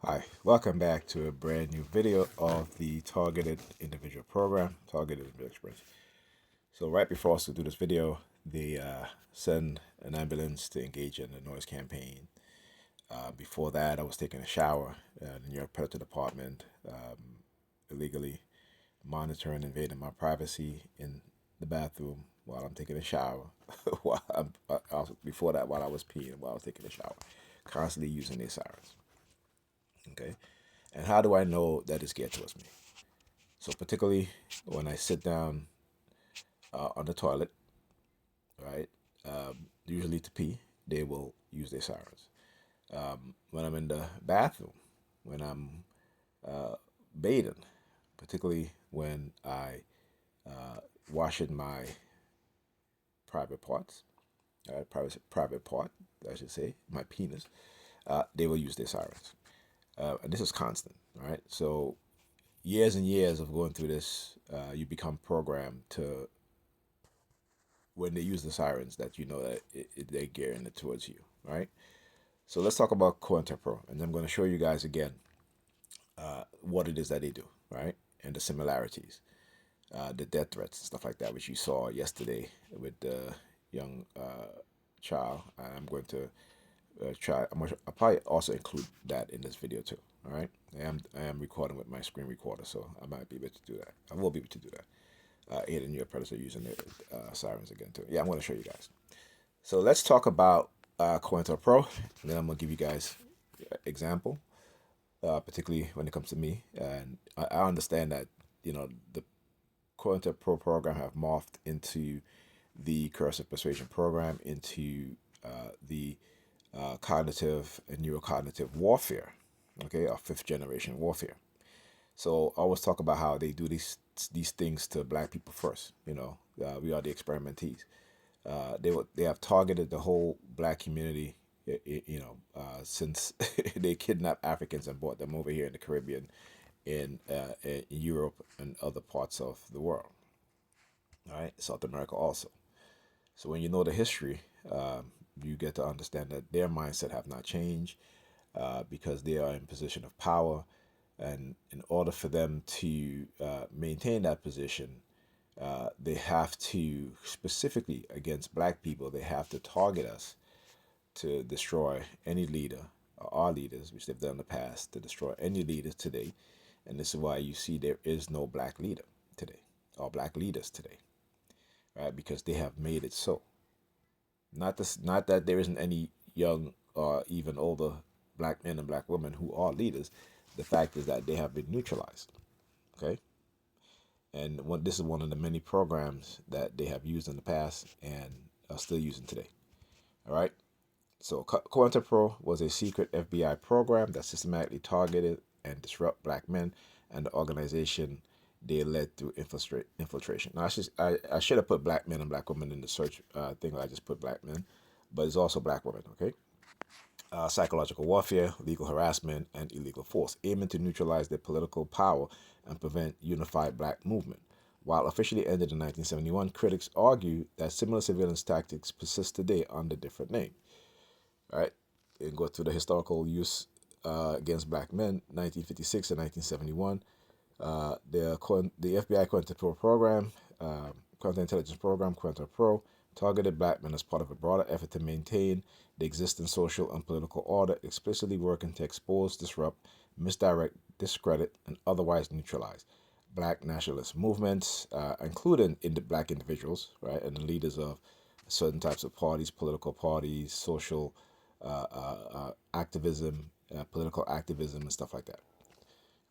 Hi, welcome back to a brand new video of the Targeted Individual Program, Targeted Individual Experience. So right before us to do this video, they send an ambulance to engage in the noise campaign. Before that, I was taking a shower in the New York Predator Department, illegally monitoring, invading my privacy in the bathroom while I'm taking a shower. Before that, while I was peeing, while I was taking a shower, constantly using these sirens. Okay. And how do I know that it's geared towards me? So particularly when I sit down on the toilet, right? Usually to pee, they will use their sirens. When I'm in the bathroom, when I'm bathing, particularly when I washing my private parts, private part, I should say, my penis, they will use their sirens. And this is constant, right? So years and years of going through this, you become programmed to when they use the sirens that you know that they're gearing it towards you, right? So let's talk about COINTELPRO, and I'm going to show you guys again what it is that they do, right? And the similarities, the death threats and stuff like that, which you saw yesterday with the young child. I'm going to I'll probably also include that in this video too. All right. I am recording with my screen recorder, so I might be able to do that. I will be able to do that. Here in your Predator using the sirens again too. Yeah, I'm going to show you guys. So let's talk about COINTELPRO, and then I'm going to give you guys example, particularly when it comes to me. And I understand that the COINTELPRO program have morphed into the coercive persuasion program, into the cognitive and neurocognitive warfare, okay, or fifth generation warfare. So I always talk about how they do these things to black people first. We are the experimentees. They have targeted the whole black community, since they kidnapped Africans and brought them over here in the Caribbean, in Europe and other parts of the world. All right, South America also. So when you know the history, you get to understand that their mindset have not changed, because they are in position of power, and in order for them to maintain that position, they have to, specifically against black people, they have to target us to destroy any leader, or our leaders, which they've done in the past, to destroy any leaders today. And this is why you see there is no black leader today, or black leaders today, right? Because they have made it so. Not that there isn't any young or even older black men and black women who are leaders. The fact is that they have been neutralized. Okay, and this is one of the many programs that they have used in the past and are still using today. All right. So COINTELPRO was a secret FBI program that systematically targeted and disrupt black men and the organization they led through infiltration. Now, I should have put black men and black women in the search thing. I just put black men, but it's also black women. Okay. Psychological warfare, legal harassment, and illegal force, aiming to neutralize their political power and prevent unified black movement. While officially ended in 1971, critics argue that similar surveillance tactics persist today under different names. All right, and go to the historical use against black men, 1956 and 1971. The FBI COINTELPRO program, counterintelligence program, COINTELPRO, targeted black men as part of a broader effort to maintain the existing social and political order, explicitly working to expose, disrupt, misdirect, discredit, and otherwise neutralize black nationalist movements, including black individuals, right, and the leaders of certain types of parties, political parties, social activism, political activism, and stuff like that.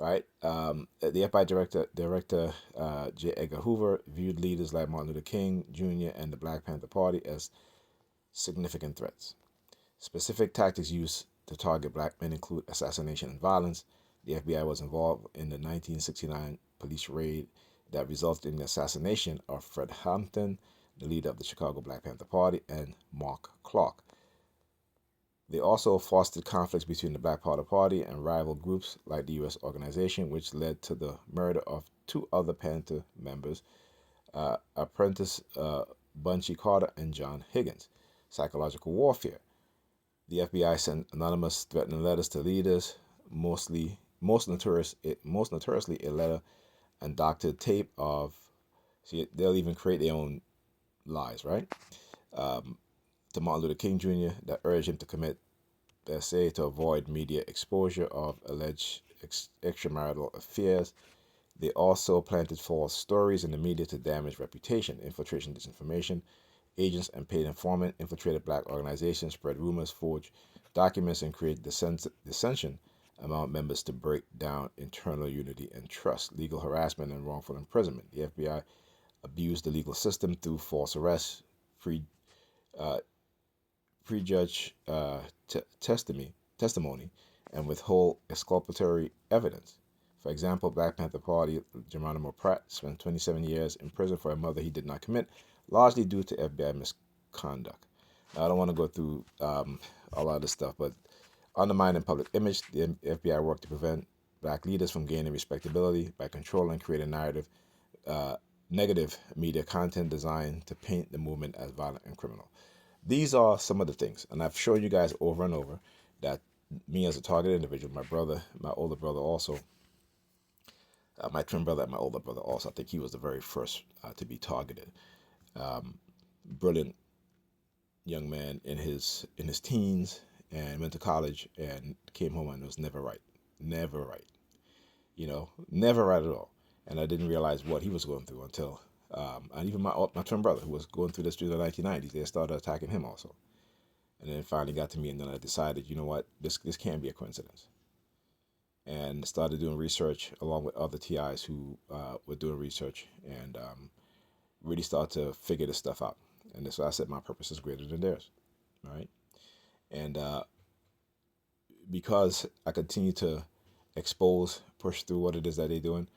Right. The FBI director J. Edgar Hoover viewed leaders like Martin Luther King Jr. and the Black Panther Party as significant threats. Specific tactics used to target black men include assassination and violence. The FBI was involved in the 1969 police raid that resulted in the assassination of Fred Hampton, the leader of the Chicago Black Panther Party, and Mark Clark. They also fostered conflicts between the Black Panther Party and rival groups like the U.S. organization, which led to the murder of two other Panther members, Apprentice Bunchy Carter and John Higgins. Psychological warfare. The FBI sent anonymous threatening letters to leaders, most notoriously a letter and doctored tape of. See, they'll even create their own lies, right? To Martin Luther King Jr. that urged him to commit the essay to avoid media exposure of alleged extramarital affairs. They also planted false stories in the media to damage reputation, infiltration, disinformation. Agents and paid informant infiltrated black organizations, spread rumors, forged documents, and created dissension among members to break down internal unity and trust. Legal harassment and wrongful imprisonment. The FBI abused the legal system through false arrests, pre, uh, prejudge testimony, and withhold exculpatory evidence. For example, Black Panther Party Geronimo Pratt spent 27 years in prison for a murder he did not commit, largely due to FBI misconduct. Now, I don't want to go through a lot of this stuff, but undermining public image, the FBI worked to prevent black leaders from gaining respectability by controlling and creating narrative, negative media content designed to paint the movement as violent and criminal. These are some of the things, and I've shown you guys over and over that me as a target individual, my brother, my older brother also, my twin brother and my older brother also, I think he was the very first to be targeted. Brilliant young man in his teens and went to college and came home and was never right, never right, never right at all. And I didn't realize what he was going through until, and even my twin brother who was going through this through the 1990s, they started attacking him also. And then it finally got to me, and then I decided, you know what, this can't be a coincidence. And started doing research along with other TIs who were doing research and really start to figure this stuff out. And that's why I said my purpose is greater than theirs, right? And because I continue to expose, push through what it is that they're doing,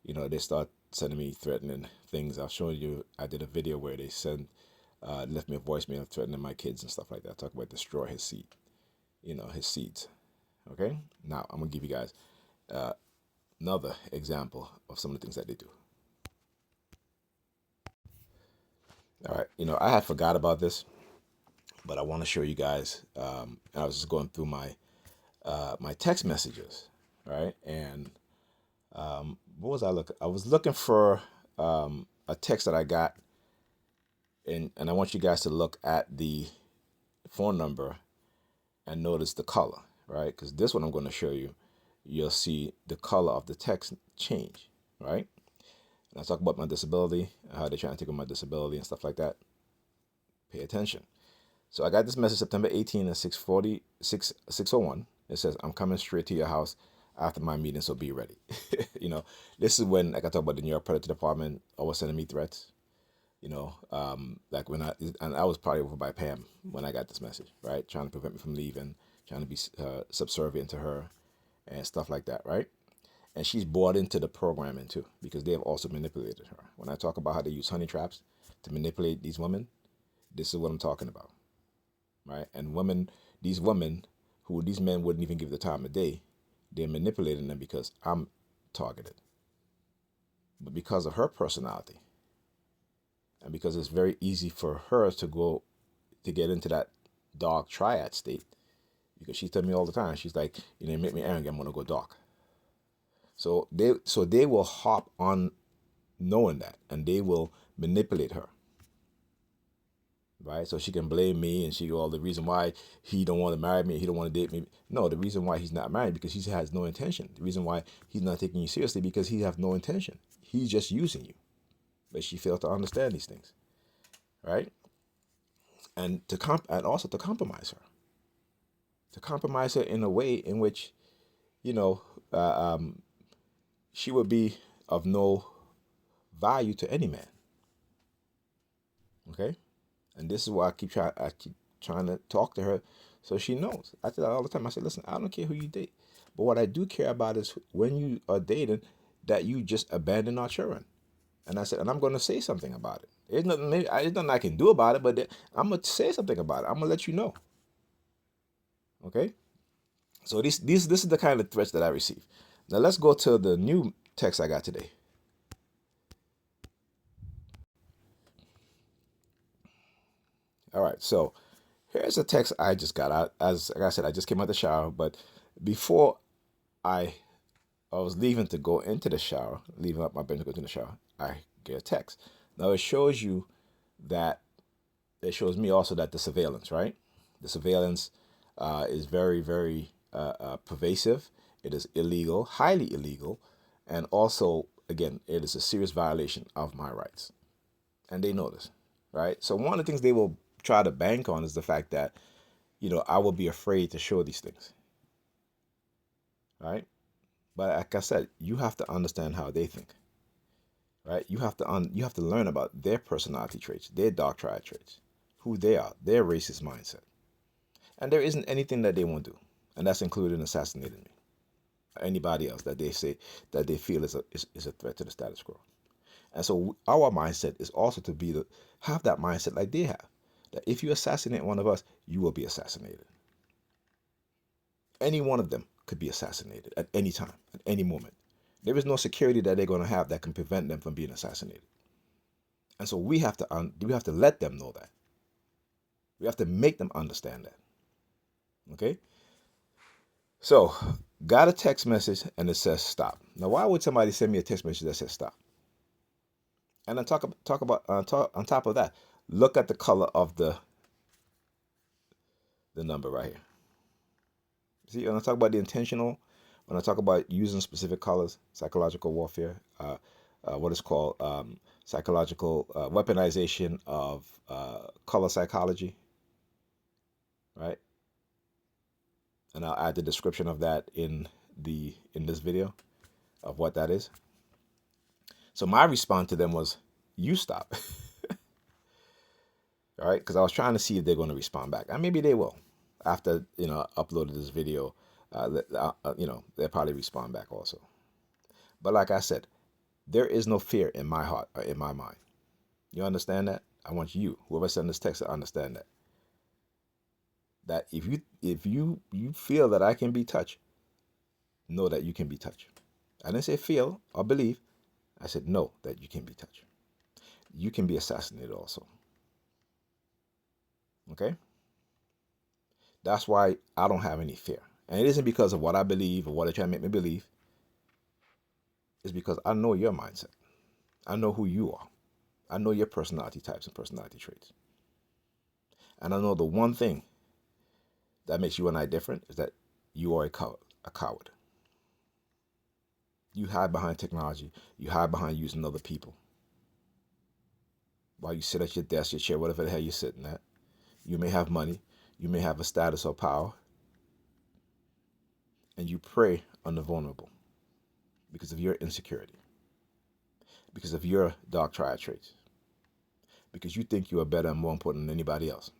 they start sending me threatening things. I've shown you, I did a video where they left me a voicemail threatening my kids and stuff like that. Talk about destroy his seed, his seeds. Okay? Now, I'm going to give you guys another example of some of the things that they do. All right. I had forgot about this, but I want to show you guys. I was just going through my text messages, right? And what was I looking? I was looking for a text that I got, and I want you guys to look at the phone number and notice the color, right? Because this one I'm going to show you, you'll see the color of the text change, right? And I talk about my disability, how they're trying to take on my disability and stuff like that. Pay attention. So I got this message September 18 at 6:01. It says, I'm coming straight to your house after my meeting, so be ready. This is when, like I talk about the NY Predators Department always sending me threats. Like and I was probably over by Pam when I got this message, right? Trying to prevent me from leaving, trying to be subservient to her and stuff like that, right? And she's bought into the programming too, because they have also manipulated her. When I talk about how they use honey traps to manipulate these women, this is what I'm talking about, right? And these women who these men wouldn't even give the time of day, they're manipulating them because I'm targeted. But because of her personality, and because it's very easy for her to get into that dark triad state, because she tells me all the time, she's like, you make me angry, I'm gonna go dark. So they will hop on knowing that, and they will manipulate her, right? So she can blame me, and she go, the reason why he don't want to marry me, he don't want to date me. No, the reason why he's not married because he has no intention. The reason why he's not taking you seriously because he has no intention. He's just using you. But she failed to understand these things, right? And and also to compromise her in a way in which, you know, uh, um, she would be of no value to any man. Okay, and this is why I keep trying to talk to her, so she knows. I tell her all the time. I say, listen, I don't care who you date, but what I do care about is when you are dating, that you just abandon our children. And I said, and I'm going to say something about it. There's nothing I can do about it, but I'm going to say something about it. I'm going to let you know. Okay? So this is the kind of threats that I receive. Now let's go to the new text I got today. All right, so here's a text I just got out. As like I said, I just came out the shower, but before I was leaving to go into the shower, leaving up my bed to go into the shower, I get a text. Now it shows you that, it shows me also that the surveillance, right? The surveillance is very, very pervasive. It is illegal, highly illegal, and also, again, it is a serious violation of my rights. And they know this, right? So one of the things they will try to bank on is the fact that, I will be afraid to show these things, right? But like I said, you have to understand how they think, right? You have to learn about their personality traits, their dark triad traits, who they are, their racist mindset. And there isn't anything that they won't do. And that's including assassinating me. Anybody else that they say that they feel is a threat to the status quo. And so our mindset is also to have that mindset like they have. That if you assassinate one of us, you will be assassinated. Any one of them could be assassinated at any time, at any moment. There is no security that they're going to have that can prevent them from being assassinated. And so we have to let them know that. We have to make them understand that. Okay? So, got a text message and it says stop. Now, why would somebody send me a text message that says stop? And then talk about on top of that, look at the color of the number right here. See, when I talk about the intentional, when I talk about using specific colors, psychological warfare, what is called psychological weaponization of color psychology, right? And I'll add the description of that in this video of what that is. So my response to them was, "You stop," all right? Because I was trying to see if they're going to respond back, and maybe they will. After I uploaded this video, they'll probably respond back also. But like I said, there is no fear in my heart or in my mind. You understand that? I want you, whoever sent this text, to understand that. That if you feel that I can be touched, know that you can be touched. I didn't say feel or believe. I said know that you can be touched. You can be assassinated also. Okay? That's why I don't have any fear. And it isn't because of what I believe or what they're trying to make me believe. It's because I know your mindset. I know who you are. I know your personality types and personality traits. And I know the one thing that makes you and I different is that you are a coward. You hide behind technology. You hide behind using other people. While you sit at your desk, your chair, whatever the hell you're sitting at, you may have money. You may have a status or power. And you prey on the vulnerable because of your insecurity, because of your dark triad traits, because you think you are better and more important than anybody else,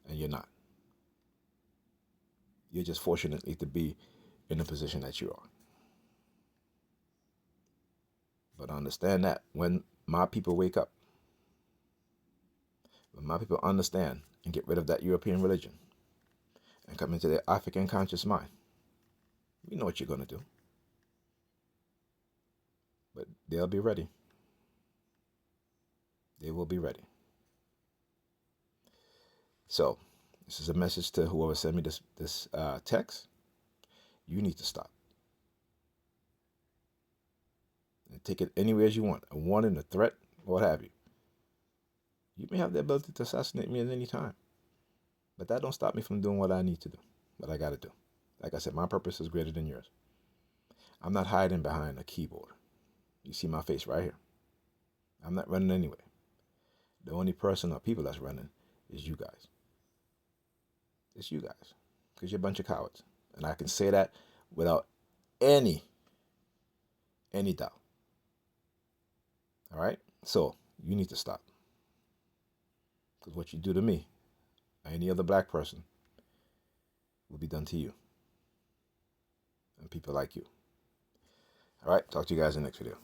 and you're not. You're just fortunately to be in the position that you are. But understand that when my people wake up, when my people understand and get rid of that European religion and come into their African conscious mind, you know what you're going to do. But they'll be ready. They will be ready. So, this is a message to whoever sent me this text. You need to stop. And take it anywhere as you want. A warning, a threat, what have you. You may have the ability to assassinate me at any time. But that don't stop me from doing what I need to do. What I got to do. Like I said, my purpose is greater than yours. I'm not hiding behind a keyboard. You see my face right here. I'm not running anywhere. The only person or people that's running is you guys. It's you guys. Because you're a bunch of cowards. And I can say that without any doubt. All right? So, you need to stop. Because what you do to me, or any other black person, will be done to you. And people like you. All right? Talk to you guys in the next video.